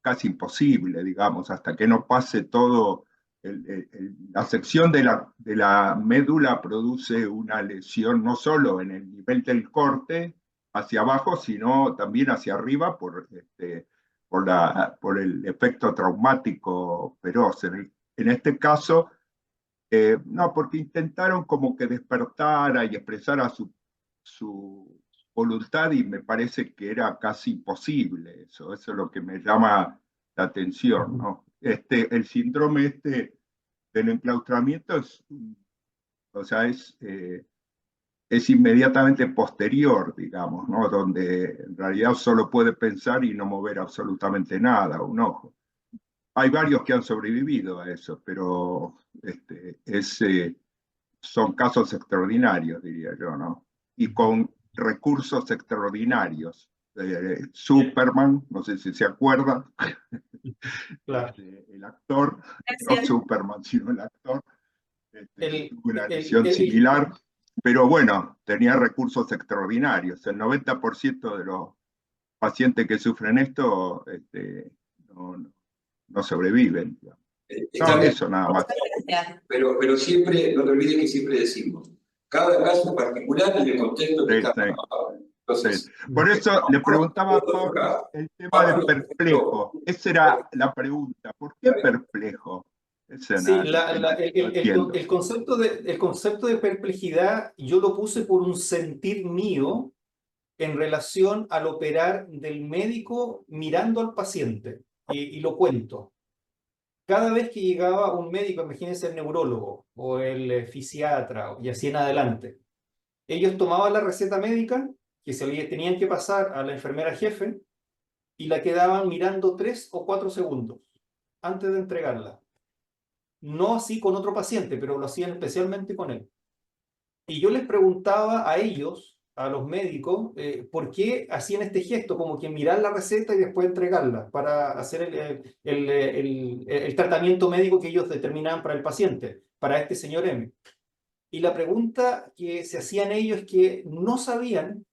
casi imposible, digamos, hasta que no pase todo. La sección de la médula produce una lesión no solo en el nivel del corte hacia abajo, sino también hacia arriba por el efecto traumático feroz. En este caso, no, porque intentaron como que despertara y expresara su voluntad y me parece que era casi imposible eso es lo que me llama la atención, ¿no? El síndrome del enclaustramiento o sea, es inmediatamente posterior, digamos, ¿no? Donde en realidad solo puede pensar y no mover absolutamente nada, un ojo. Hay varios que han sobrevivido a eso, pero son casos extraordinarios, diría yo, ¿no? Y con recursos extraordinarios. Superman, no sé si se acuerdan, Claro. el actor, no Gracias. Superman, sino el actor, tuvo una El, lesión similar, pero bueno, tenía recursos extraordinarios. El 90% de los pacientes que sufren esto no sobreviven. Está No, bien, eso nada más. Gracias. pero siempre, no te olvides que siempre decimos, cada caso particular en el contexto que está trabajado. Entonces, Sí. Por eso le preguntaba a Pablo el tema de perplejo. Esa era la pregunta. ¿Por qué perplejo? Esa Sí, no entiendo. el concepto de perplejidad yo lo puse por un sentir mío en relación al operar del médico mirando al paciente. Y lo cuento. Cada vez que llegaba un médico, imagínense el neurólogo o el fisiatra y así en adelante, ellos tomaban la receta médica que se le tenían que pasar a la enfermera jefe y la quedaban mirando 3 o 4 segundos antes de entregarla. No así con otro paciente, pero lo hacían especialmente con él. Y yo les preguntaba a ellos, a los médicos, por qué hacían este gesto, como que mirar la receta y después entregarla para hacer el tratamiento médico que ellos determinaban para el paciente, para este señor M. Y la pregunta que se hacían ellos es que no sabían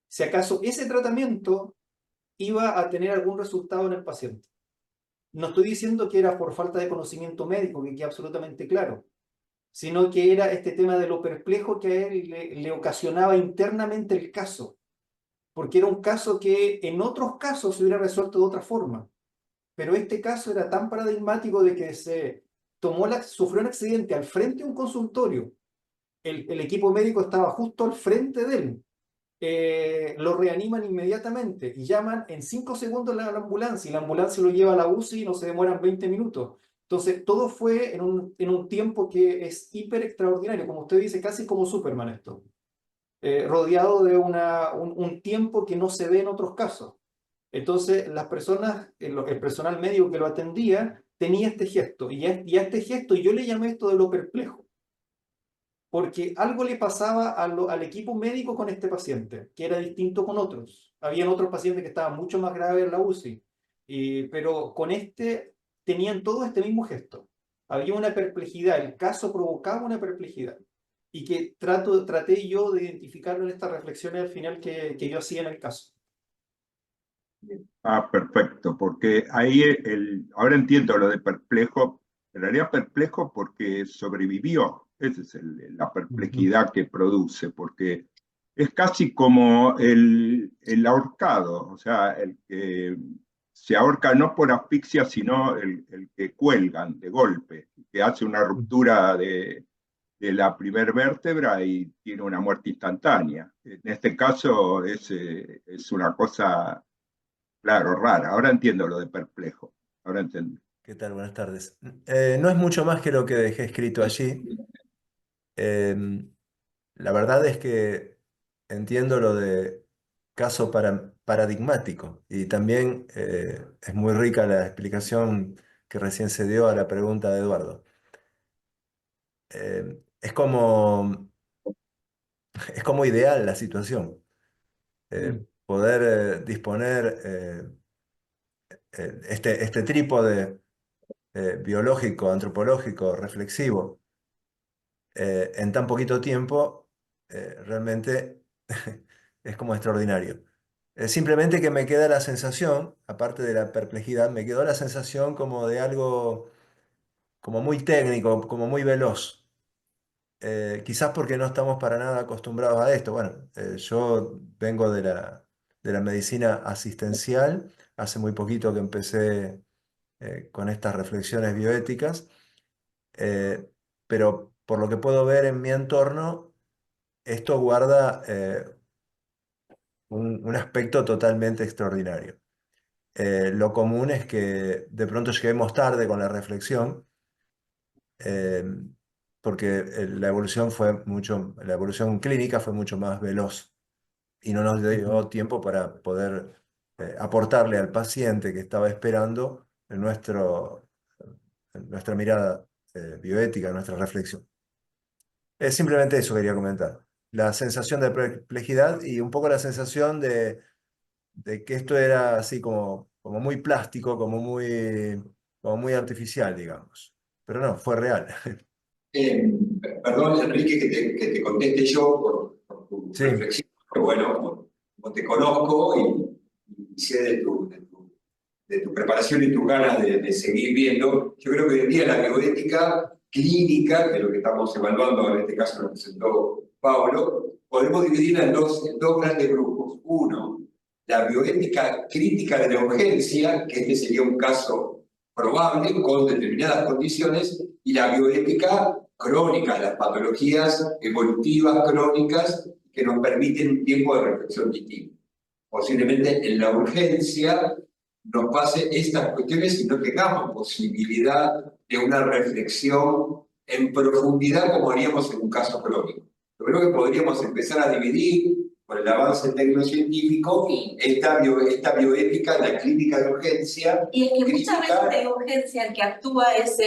si acaso ese tratamiento iba a tener algún resultado en el paciente. No estoy diciendo que era por falta de conocimiento médico, que queda absolutamente claro, sino que era este tema de lo perplejo que a él le ocasionaba internamente el caso, porque era un caso que en otros casos se hubiera resuelto de otra forma, pero este caso era tan paradigmático de que sufrió un accidente al frente de un consultorio, el equipo médico estaba justo al frente de él, lo reaniman inmediatamente y llaman en 5 segundos a la ambulancia y la ambulancia lo lleva a la UCI y no se demoran 20 minutos. Entonces, todo fue en un tiempo que es hiper extraordinario, como usted dice, casi como Superman esto, rodeado de un tiempo que no se ve en otros casos. Entonces, las personas, el personal médico que lo atendía, tenía este gesto y a este gesto yo le llamé esto de lo perplejo porque algo le pasaba al equipo médico con este paciente, que era distinto con otros. Habían otros pacientes que estaban mucho más graves en la UCI, pero con este tenían todo este mismo gesto. había una perplejidad, el caso provocaba una perplejidad, y que traté yo de identificarlo en estas reflexiones al final que yo hacía en el caso. Ah, perfecto, porque ahí ahora entiendo lo de perplejo, en realidad perplejo porque sobrevivió, esa es la perplejidad que produce, porque es casi como el ahorcado, o sea, el que se ahorca no por asfixia, sino el que cuelgan de golpe, que hace una ruptura de la primer vértebra y tiene una muerte instantánea. En este caso es una cosa. Claro, rara. Ahora entiendo lo de perplejo. Ahora entiendo. ¿Qué tal? Buenas tardes. No es mucho más que lo que dejé escrito allí. Em, la verdad es que entiendo lo de caso paradigmático y también es muy rica la explicación que recién se dio a la pregunta de Eduardo. Es como, es como ideal la situación. Poder disponer este trípode biológico, antropológico, reflexivo, en tan poquito tiempo, realmente es como extraordinario. Simplemente que me queda la sensación, aparte de la perplejidad, me quedó la sensación como de algo como muy técnico, como muy veloz. Quizás porque no estamos para nada acostumbrados a esto. Bueno, yo vengo de la medicina asistencial, hace muy poquito que empecé con estas reflexiones bioéticas, pero por lo que puedo ver en mi entorno, esto guarda un aspecto totalmente extraordinario. Lo común es que de pronto lleguemos tarde con la reflexión, eh, porque la evolución clínica fue mucho más veloz y no nos dio tiempo para poder aportarle al paciente que estaba esperando nuestra mirada bioética, nuestra reflexión. Simplemente eso quería comentar. La sensación de perplejidad y un poco la sensación de que esto era así como muy plástico, como muy artificial, digamos. Pero no, fue real. Perdón, Enrique, que te conteste yo por tu Sí, reflexión, pero bueno, como te conozco y sé de tu preparación y tus ganas de seguir viendo, yo creo que hoy en día la bioética clínica, que es lo que estamos evaluando, en este caso lo presentó Pablo, podemos dividirla en dos grandes grupos. Uno, la bioética crítica de la urgencia, que este sería un caso probable con determinadas condiciones, y la bioética crónica, las patologías evolutivas crónicas que nos permiten un tiempo de reflexión distinto. Posiblemente en la urgencia nos pase estas cuestiones y no tengamos posibilidad de una reflexión en profundidad como haríamos en un caso crónico. Yo creo que podríamos empezar a dividir, por el avance tecnocientífico, esta bioética, la clínica de urgencia. Y es que muchas crítica, veces de urgencia el que actúa es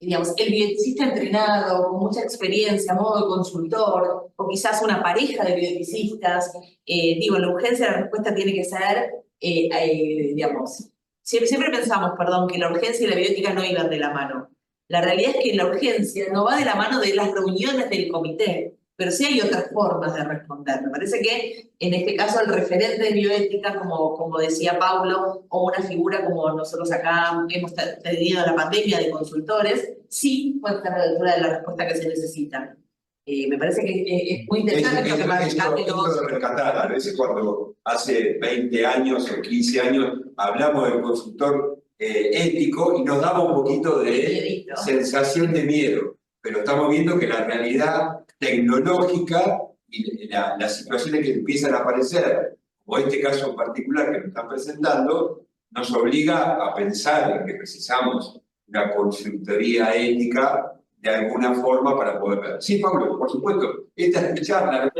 digamos, el bioeticista entrenado, con mucha experiencia, a modo de consultor, o quizás una pareja de bioeticistas. Digo, en la urgencia la respuesta tiene que ser, digamos, siempre pensamos, perdón, que la urgencia y la bioética no iban de la mano. La realidad es que la urgencia no va de la mano de las reuniones del comité, pero sí hay otras formas de responder. Me parece que en este caso el referente de bioética, como decía Paulo, o una figura como nosotros acá hemos tenido la pandemia de consultores, sí puede estar a la altura de la respuesta que se necesita. Me parece que es muy interesante esto que marcaste esto de rescatar, a veces cuando hace 20 años o 15 años hablamos del consultor ético y nos daba un poquito de miedito. sensación de miedo, pero estamos viendo que la realidad tecnológica y las situaciones que empiezan a aparecer, como este caso en particular que nos están presentando, nos obliga a pensar en que precisamos una consultoría ética de alguna forma para poder ver. Sí, Pablo, por supuesto, esta es mi charla.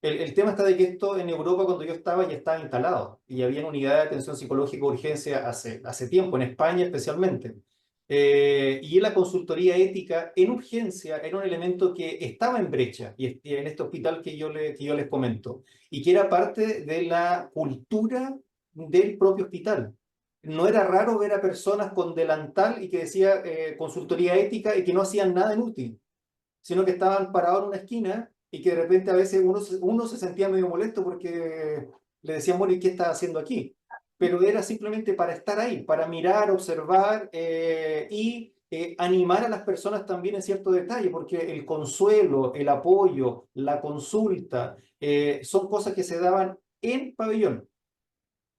El tema está de que esto en Europa, cuando yo estaba, ya estaba instalado y había unidades de atención psicológica de urgencia hace tiempo, en España especialmente. Y la consultoría ética en urgencia era un elemento que estaba en brecha y en este hospital que yo les comento, y que era parte de la cultura del propio hospital. no era raro ver a personas con delantal y que decía consultoría ética y que no hacían nada inútil, sino que estaban parados en una esquina y que de repente a veces uno se sentía medio molesto porque le decían, bueno, ¿y qué estás haciendo aquí? Pero era simplemente para estar ahí, para mirar, observar y animar a las personas también en cierto detalle, porque el consuelo, el apoyo, la consulta, son cosas que se daban en pabellón.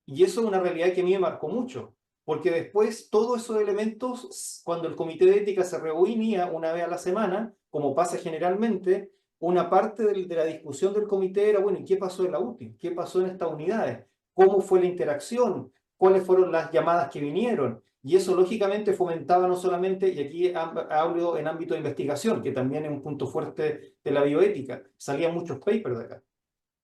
Y eso es una realidad que a mí me marcó mucho, porque después todos esos elementos, cuando el comité de ética se reunía una vez a la semana, como pasa generalmente, una parte de la discusión del comité era, bueno, ¿y qué pasó en la UTI? ¿Qué pasó en estas unidades? ¿Cómo fue la interacción? ¿Cuáles fueron las llamadas que vinieron? Y eso lógicamente fomentaba no solamente, y aquí hablo en ámbito de investigación, que también es un punto fuerte de la bioética, salían muchos papers de acá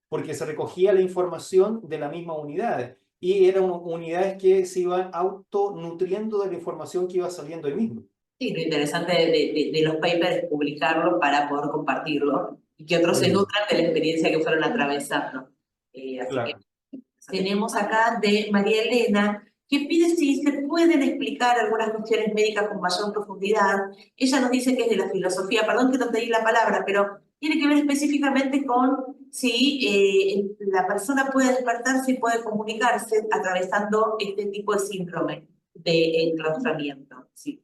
porque se recogía la información de las mismas unidades y eran unidades que se iban autonutriendo de la información que iba saliendo ahí mismo. Sí, lo interesante de los papers es publicarlo para poder compartirlo y que otros se nutran de la experiencia que fueron atravesando. Así Claro. que tenemos acá de María Elena, que pide si se pueden explicar algunas cuestiones médicas con mayor profundidad. Ella nos dice que es de la filosofía, perdón que no te di la palabra, pero tiene que ver específicamente con si la persona puede despertarse y puede comunicarse atravesando este tipo de síndrome de enclaustramiento. Sí.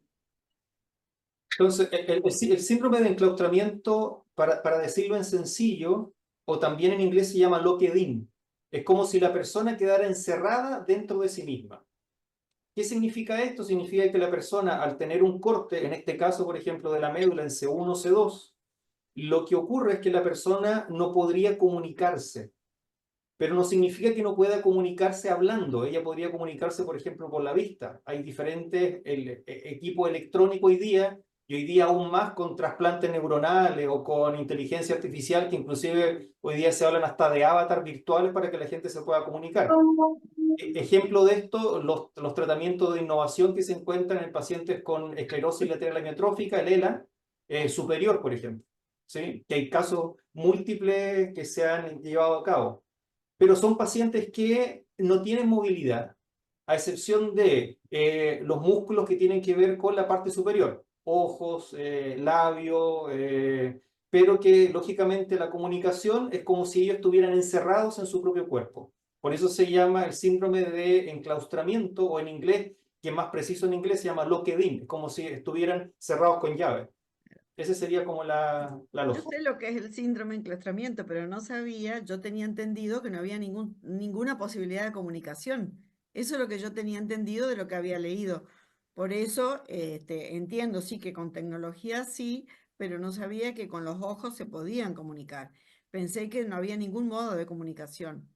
Entonces, el síndrome de enclaustramiento, para decirlo en sencillo, o también en inglés se llama locked-in. Es como si la persona quedara encerrada dentro de sí misma. ¿Qué significa esto? Significa que la persona, al tener un corte, en este caso, por ejemplo, de la médula en C1 o C2, lo que ocurre es que la persona no podría comunicarse, pero no significa que no pueda comunicarse hablando. Ella podría comunicarse, por ejemplo, por la vista. Hay diferentes equipos electrónicos hoy día, y hoy día aún más con trasplantes neuronales o con inteligencia artificial, que inclusive hoy día se hablan hasta de avatar virtuales para que la gente se pueda comunicar. Ejemplo de esto, los tratamientos de innovación que se encuentran en pacientes con esclerosis lateral amiotrófica, el ELA, superior, por ejemplo. ¿Sí? Que hay casos múltiples que se han llevado a cabo. Pero son pacientes que no tienen movilidad, a excepción de los músculos que tienen que ver con la parte superior, ojos, labios, pero que lógicamente la comunicación es como si ellos estuvieran encerrados en su propio cuerpo. Por eso se llama el síndrome de enclaustramiento, o en inglés, que es más preciso en inglés, se llama locked-in, es como si estuvieran cerrados con llave. Ese sería como la Yo lógica. sé lo que es el síndrome de enclaustramiento, pero no sabía, yo tenía entendido que no había ninguna posibilidad de comunicación. Eso es lo que yo tenía entendido de lo que había leído. Por eso entiendo, sí, que con tecnología sí, pero no sabía que con los ojos se podían comunicar. Pensé que no había ningún modo de comunicación.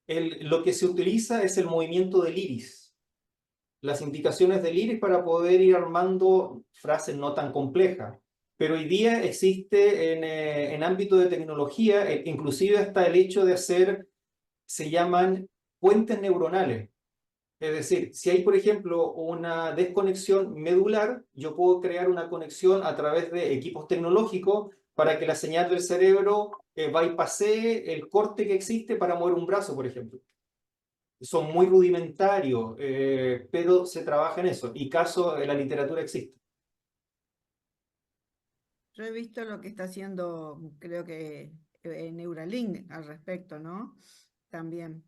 Lo que se utiliza es el movimiento del iris, las indicaciones del iris para poder ir armando frases no tan complejas. Pero hoy día existe en ámbito de tecnología, inclusive hasta el hecho de hacer, se llaman puentes neuronales. Es decir, si hay, por ejemplo, una desconexión medular, yo puedo crear una conexión a través de equipos tecnológicos para que la señal del cerebro bypassee el corte que existe para mover un brazo, por ejemplo. Son muy rudimentarios, pero se trabaja en eso, y casos en la literatura existen. Yo he visto lo que está haciendo, creo que Neuralink al respecto, ¿no? También.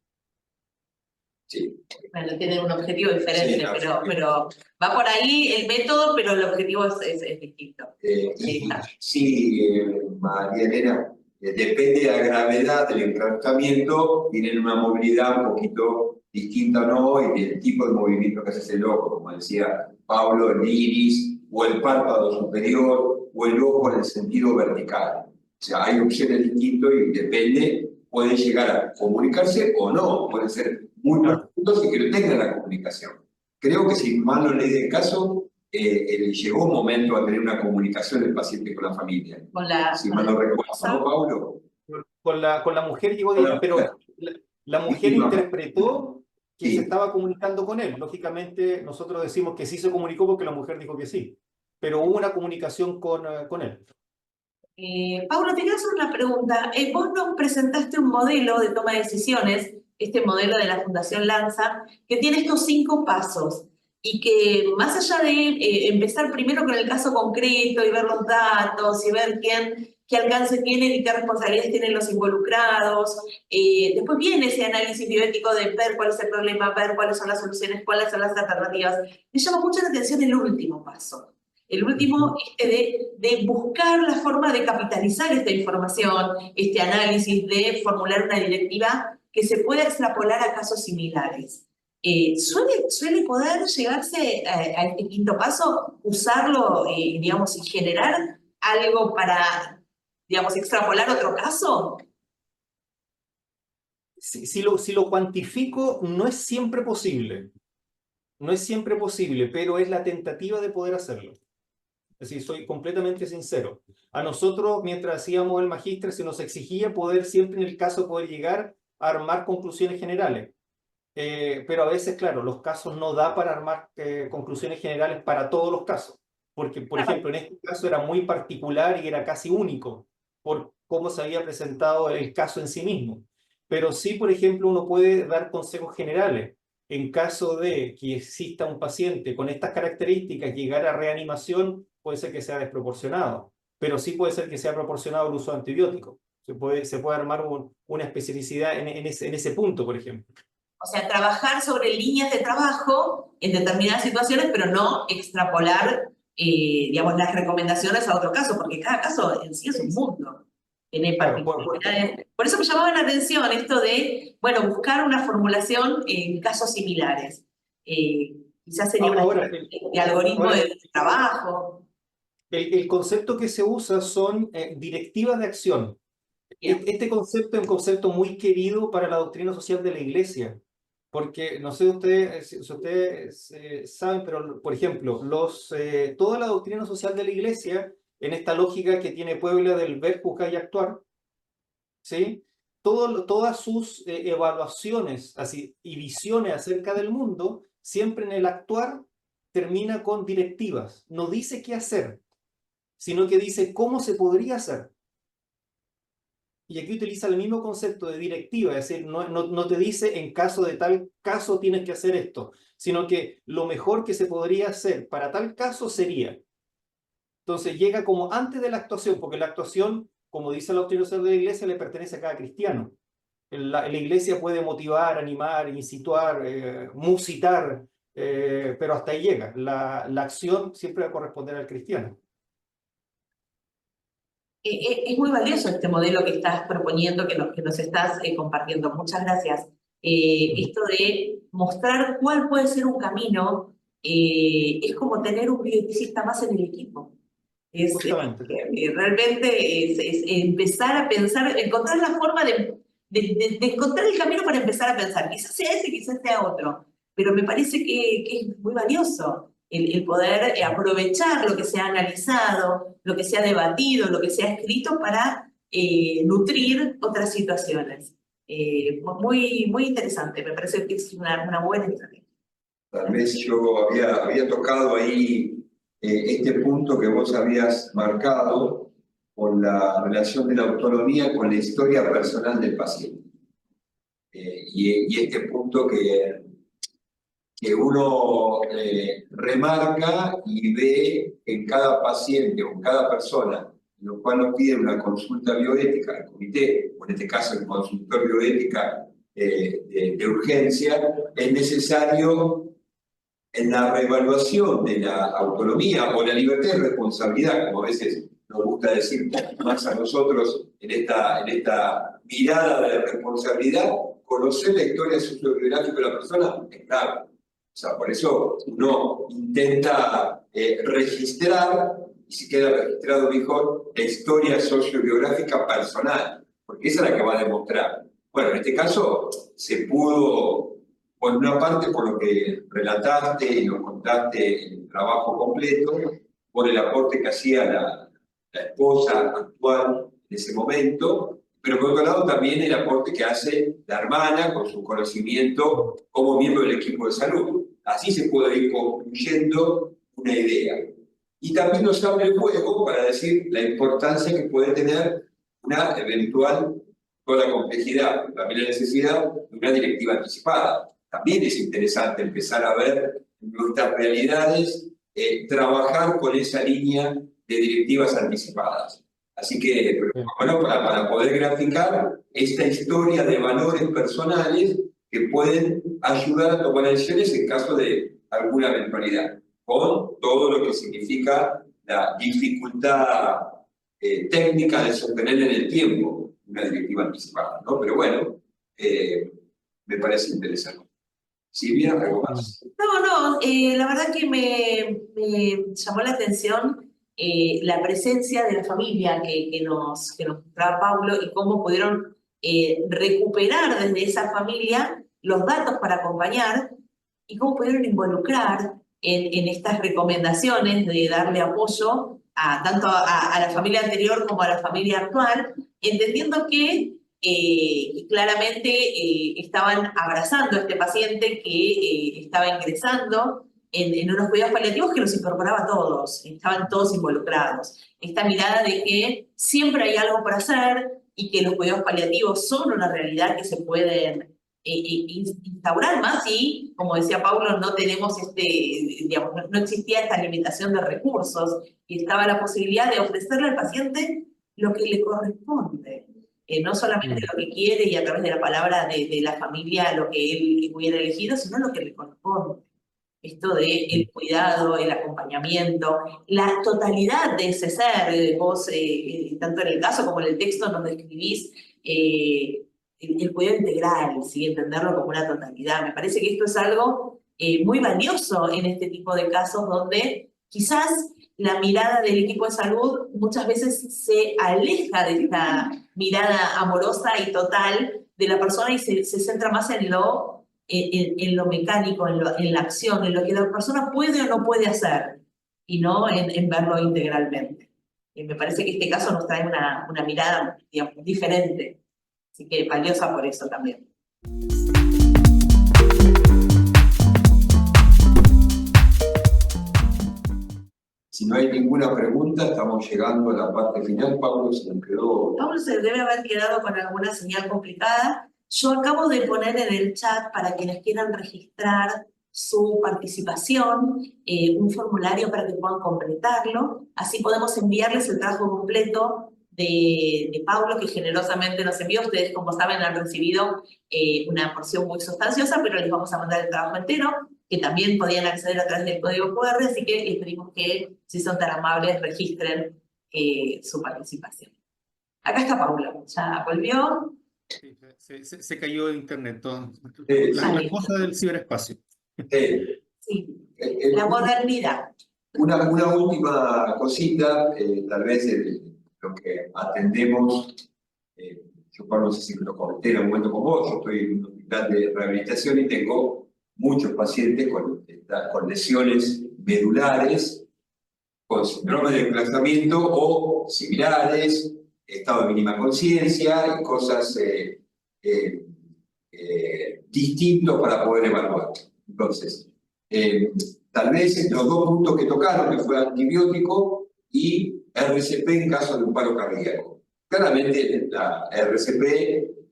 Sí. Bueno, tienen un objetivo diferente, Sí, claro. pero va por ahí el método, pero el objetivo es distinto. Sí, María Elena, depende de la gravedad del enclaustramiento, tienen una movilidad un poquito distinta o no, y del tipo de movimiento que hace el ojo, como decía Pablo, el iris, o el párpado superior, o el ojo en el sentido vertical. O sea, hay opciones distintas y depende, pueden llegar a comunicarse o no, pueden ser muy profundos y que no tengan la comunicación. Creo que si mal no leí el caso, llegó un momento a tener una comunicación del paciente con la familia. Si mal no recuerdo, ¿no, Pablo? Con la mujer llegó, pero la mujer interpretó que Sí. se estaba comunicando con él. Lógicamente, nosotros decimos que sí se comunicó porque la mujer dijo que sí, pero hubo una comunicación con él. Pablo, te quiero hacer una pregunta. Vos nos presentaste un modelo de toma de decisiones este modelo de la Fundación Lanza, que tiene estos 5 pasos y que más allá de empezar primero con el caso concreto y ver los datos y ver qué alcance tienen y qué responsabilidades tienen los involucrados, después viene ese análisis bioético de ver cuál es el problema, ver cuáles son las soluciones, cuáles son las alternativas. Me llama mucho la atención el último paso. El último, de buscar la forma de capitalizar esta información, este análisis, de formular una directiva que se pueda extrapolar a casos similares. ¿Suele poder llegarse a este 5.º paso, usarlo, digamos, y generar algo para, digamos, extrapolar otro caso? Si lo cuantifico, no es siempre posible. No es siempre posible, pero es la tentativa de poder hacerlo. Es decir, soy completamente sincero. A nosotros, mientras hacíamos el magíster, se nos exigía poder siempre en el caso poder llegar a armar conclusiones generales. Pero a veces, claro, los casos no da para armar conclusiones generales para todos los casos. Porque, por ejemplo, en este caso era muy particular y era casi único por cómo se había presentado el caso en sí mismo. Pero sí, por ejemplo, uno puede dar consejos generales. En caso de que exista un paciente con estas características, llegar a reanimación, puede ser que sea desproporcionado, pero sí puede ser que sea proporcionado el uso de antibióticos. Se puede armar una especificidad en ese punto, por ejemplo. O sea, trabajar sobre líneas de trabajo en determinadas situaciones, pero no extrapolar, digamos, las recomendaciones a otro caso, porque cada caso en sí es un mundo. Tiene Claro, particularidades. Por eso me llamaba la atención esto de, bueno, buscar una formulación en casos similares. Quizás sería una ahora, de algoritmo ahora, de trabajo. el concepto que se usa son directivas de acción. Bien. Este concepto es un concepto muy querido para la doctrina social de la Iglesia, porque no sé si ustedes saben, pero por ejemplo, toda la doctrina social de la Iglesia, en esta lógica que tiene Puebla del ver, juzgar y actuar, ¿sí? Todas sus evaluaciones así, y visiones acerca del mundo, siempre en el actuar termina con directivas. No dice qué hacer, sino que dice cómo se podría hacer. Y aquí utiliza el mismo concepto de directiva, es decir, no te dice en caso de tal caso tienes que hacer esto, sino que lo mejor que se podría hacer para tal caso sería. Entonces llega como antes de la actuación, porque la actuación, como dice la doctrina social de la Iglesia, le pertenece a cada cristiano. La Iglesia puede motivar, animar, incitar, musitar, pero hasta ahí llega. La acción siempre va a corresponder al cristiano. Es muy valioso este modelo que estás proponiendo, que nos estás compartiendo. Muchas gracias. Esto de mostrar cuál puede ser un camino, es como tener un bioeticista más en el equipo. Justamente. Realmente es empezar a pensar, encontrar la forma de encontrar el camino para empezar a pensar. Quizás sea ese, quizás sea otro, pero me parece que es muy valioso el poder aprovechar lo que se ha analizado, lo que se ha debatido, lo que se ha escrito para nutrir otras situaciones. Muy interesante, me parece que es una buena estrategia. Tal vez yo había tocado ahí este punto que vos habías marcado con la relación de la autonomía con la historia personal del paciente. Y este punto que uno remarca y ve en cada paciente o en cada persona, en lo cual nos pide una consulta bioética al comité, o en este caso el consultor bioética de urgencia, es necesario en la reevaluación de la autonomía o la libertad y responsabilidad, como a veces nos gusta decir más a nosotros en esta mirada de la responsabilidad, conocer la historia sociobiográfica de la persona es clave. O sea, por eso uno intenta registrar, y si queda registrado mejor, la historia sociobiográfica personal, porque esa es la que va a demostrar. Bueno, en este caso se pudo, por una parte, por lo que relataste y nos contaste el trabajo completo, por el aporte que hacía la esposa actual en ese momento, pero por otro lado también el aporte que hace la hermana con su conocimiento como miembro del equipo de salud. Así se puede ir construyendo una idea. Y también nos abre el juego para decir la importancia que puede tener una eventual toda la complejidad, pero también la necesidad de una directiva anticipada. También es interesante empezar a ver nuestras realidades, trabajar con esa línea de directivas anticipadas. Así que, bueno, para poder graficar esta historia de valores personales que pueden ayudar a tomar decisiones en caso de alguna eventualidad, con todo lo que significa la dificultad técnica de sostener en el tiempo una directiva anticipada, ¿no? Pero bueno, me parece interesante. Silvia, ¿algo más? No, la verdad que me llamó la atención la presencia de la familia que nos mostraba Paulo y cómo pudieron recuperar desde esa familia los datos para acompañar y cómo pudieron involucrar en estas recomendaciones de darle apoyo tanto a la familia anterior como a la familia actual, entendiendo que claramente estaban abrazando a este paciente que estaba ingresando en unos cuidados paliativos que los incorporaba a todos, estaban todos involucrados. Esta mirada de que siempre hay algo por hacer y que los cuidados paliativos son una realidad que se pueden instaurar más y, como decía Paulo, no tenemos digamos, no existía esta limitación de recursos y estaba la posibilidad de ofrecerle al paciente lo que le corresponde. No solamente lo que quiere y a través de la palabra de la familia lo que él hubiera elegido, sino lo que le corresponde. Esto de el cuidado, el acompañamiento, la totalidad de ese ser. Vos, tanto en el caso como en el texto, nos describís el cuidado integral, ¿sí? Entenderlo como una totalidad. Me parece que esto es algo muy valioso en este tipo de casos donde quizás la mirada del equipo de salud muchas veces se aleja de esta mirada amorosa y total de la persona y se centra más en lo mecánico, en la acción, en lo que la persona puede o no puede hacer, y no en verlo integralmente. Me parece que este caso nos trae una mirada, digamos, diferente, así que valiosa por eso también. Si no hay ninguna pregunta, estamos llegando a la parte final. Pablo se nos quedó. Pablo se debe haber quedado con alguna señal complicada. Yo acabo de poner en el chat para quienes quieran registrar su participación, un formulario para que puedan completarlo. Así podemos enviarles el trabajo completo de Pablo, que generosamente nos envió. Ustedes, como saben, han recibido una porción muy sustanciosa, pero les vamos a mandar el trabajo entero, que también podían acceder a través del código QR, así que les pedimos que, si son tan amables, registren su participación. Acá está Pablo, ya volvió. Sí, se cayó de internet todo. Sí. La cosa del ciberespacio. Sí, la modernidad. Una última cosita, tal vez lo que atendemos, yo Pablo, no sé si lo comenté en algún momento con vos, yo estoy en un hospital de rehabilitación y tengo muchos pacientes con lesiones medulares, con síndrome de desplazamiento o similares, estado de mínima conciencia y cosas distintos para poder evaluar. Entonces, tal vez los dos puntos que tocaron, que fue antibiótico y RCP en caso de un paro cardíaco. Claramente la RCP,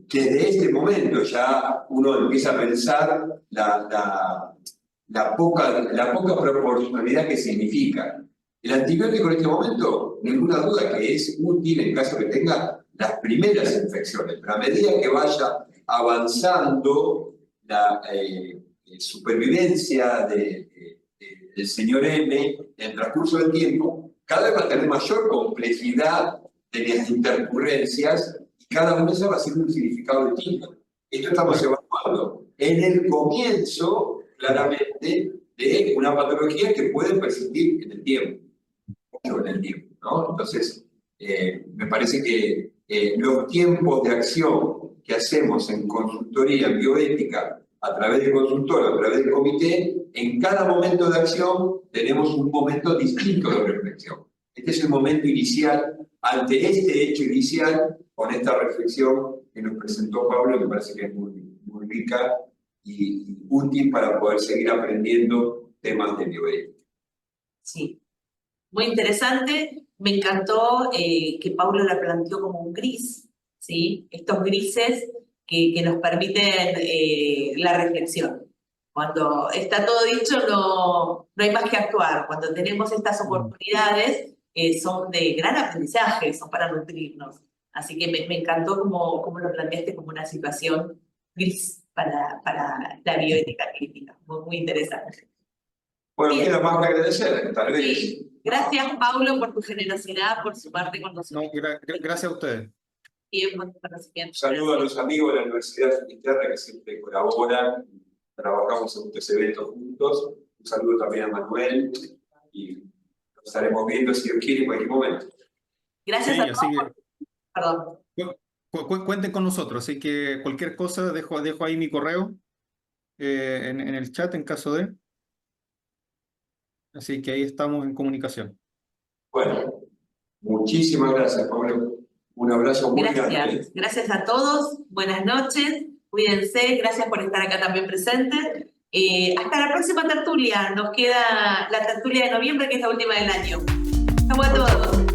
que desde este momento ya uno empieza a pensar la poca proporcionalidad que significa. El antibiótico en este momento, ninguna duda que es útil en caso que tenga las primeras infecciones, pero a medida que vaya avanzando la supervivencia del señor M en el transcurso del tiempo, cada vez va a tener mayor complejidad de las intercurrencias y cada una de esas va a ser un significado distinto. Esto estamos evaluando en el comienzo, claramente, de una patología que puede persistir en el tiempo, mucho en el tiempo, ¿no? Entonces, me parece que los tiempos de acción que hacemos en consultoría en bioética, a través del consultorio, a través del comité, en cada momento de acción tenemos un momento distinto de reflexión. Este es el momento inicial, ante este hecho inicial, con esta reflexión que nos presentó Pablo, me parece que es muy, muy rica y útil para poder seguir aprendiendo temas de bioética. Sí, muy interesante. Me encantó que Pablo la planteó como un gris, ¿sí? Estos grises que nos permiten la reflexión. Cuando está todo dicho, no hay más que actuar. Cuando tenemos estas oportunidades, son de gran aprendizaje, son para nutrirnos. Así que me encantó cómo lo planteaste como una situación gris para la bioética clínica. Muy interesante. Bueno, Bien. queda más que agradecer, tal vez. Sí. Gracias, Paulo, por tu generosidad, por sumarte con nosotros. No, gracias a ustedes. Bien, buen conocimiento. Un saludo a los amigos de la Universidad de Finisterra que siempre colaboran, trabajamos en estos eventos juntos. Un saludo también a Manuel y nos estaremos viendo si Dios quiere en cualquier momento. Gracias Sí, a así todos. Perdón. Cuenten con nosotros, así que cualquier cosa, dejo ahí mi correo en el chat en caso de. Así que ahí estamos en comunicación. Bueno, muchísimas gracias, Pablo. Un abrazo muy grande. Gracias. Gracias a todos. Buenas noches. Cuídense. Gracias por estar acá también presentes. Hasta la próxima tertulia. Nos queda la tertulia de noviembre, que es la última del año. Chau a todos.